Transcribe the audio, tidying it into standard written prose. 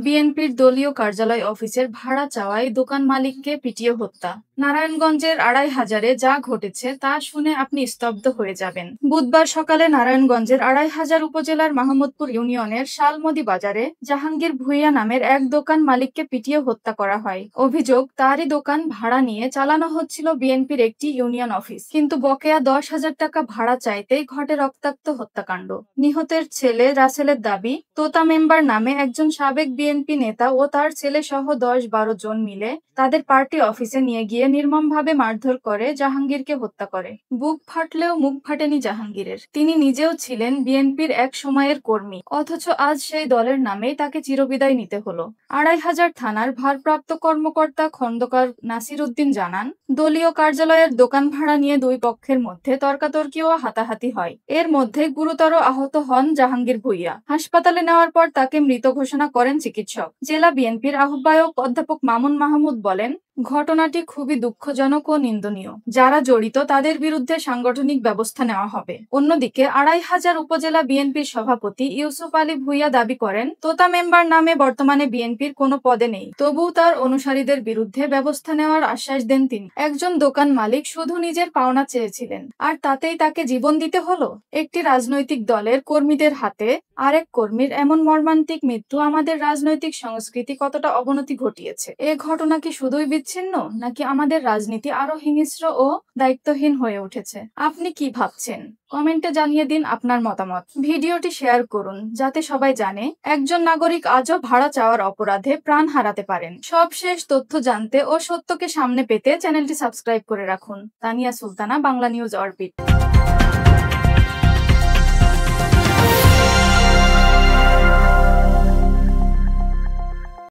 বিএনপির দলীয় কার্যালয় অফিসের ভাড়া চাওয়ায় দোকান মালিককে পিটিয়ে হত্যা। নারায়ণগঞ্জের ২৫০০-এ যা ঘটেছে তা শুনে আপনি স্তব্ধ হয়ে যাবেন। বুধবার সকালে নারায়ণগঞ্জের ২৫০০ উপজেলার মাহমুদপুর ইউনিয়নের শালমদি বাজারে জাহাঙ্গীর ভূঁইয়া নামের এক দোকান মালিককে পিটিয়ে হত্যা করা হয়। অভিযোগ, তারই দোকান ভাড়া নিয়ে চালানো হচ্ছিল বিএনপির একটি ইউনিয়ন অফিস, কিন্তু বকেয়া ১০,০০০ টাকা ভাড়া চাইতেই ঘটে রক্তাক্ত হত্যাকাণ্ড। নিহতের ছেলে রাসেলের দাবি, তোতা মেম্বার নামে একজন সাবেক বিএনপি নেতা ও তার ছেলে সহ ১০-১২ জন মিলে তাদের পার্টি অফিসে নিয়ে গিয়ে নির্মমভাবে মারধর করে জাহাঙ্গীরকে হত্যা করে। বুক ফাটলেও মুখ ফাটেনি জাহাঙ্গীরের। তিনি নিজেও ছিলেন বিএনপির এক সময়ের কর্মী, অথচ আজ সেই দলের নামেই তাকে চিরবিদায় নিতে হলো। ২৫০০ থানার ভারপ্রাপ্ত কর্মকর্তা খন্দকার নাসির উদ্দিন জানান, দলীয় কার্যালয়ের দোকান ভাড়া নিয়ে দুই পক্ষের মধ্যে তর্কাতর্কি ও হাতাহাতি হয়। এর মধ্যে গুরুতর আহত হন জাহাঙ্গীর ভূঁইয়া। হাসপাতালে নেওয়ার পর তাকে মৃত ঘোষণা করেন চিকিৎসক। জেলা বিএনপির আহ্বায়ক অধ্যাপক মামুন মাহমুদ বলেন, ঘটনাটি খুবই দুঃখজনক ও নিন্দনীয়। যারা জড়িত তাদের বিরুদ্ধে সাংগঠনিক ব্যবস্থা নেওয়া হবে। অন্যদিকে ২৫০০ উপজেলা বিএনপির সভাপতি ইউসুফ আলী ভূঁইয়া দাবি করেন, তোতা মেম্বার নামে বর্তমানে বিএনপির কোনো পদে নেই, তবুও তার অনুসারীদের বিরুদ্ধে ব্যবস্থা নেওয়ার আশ্বাস দেন তিনি। একজন দোকান মালিক শুধু নিজের পাওনা চেয়েছিলেন, আর তাতেই তাকে জীবন দিতে হলো। একটি রাজনৈতিক দলের কর্মীদের হাতে আরেক কর্মীর এমন মর্মান্তিক মৃত্যু আমাদের রাজনৈতিক সংস্কৃতি কতটা অবনতি ঘটিয়েছে। এ ঘটনা কি শুধুই বিচ্ছিন্ন, নাকি আমাদের রাজনীতি আরো হিংস্র ও দায়িত্বহীন হয়ে উঠেছে? আপনি কি ভাবছেন? কমেন্টে জানিয়ে দিন আপনার মতামত। ভিডিওটি শেয়ার করুন যাতে সবাই জানে একজন নাগরিক আজও ভাড়া চাওয়ার অপরাধে প্রাণ হারাতে পারেন। সবশেষ তথ্য জানতে ও সত্যকে সামনে পেতে চ্যানেলটি সাবস্ক্রাইব করে রাখুন। Tania Sultana, Bangla news orbit.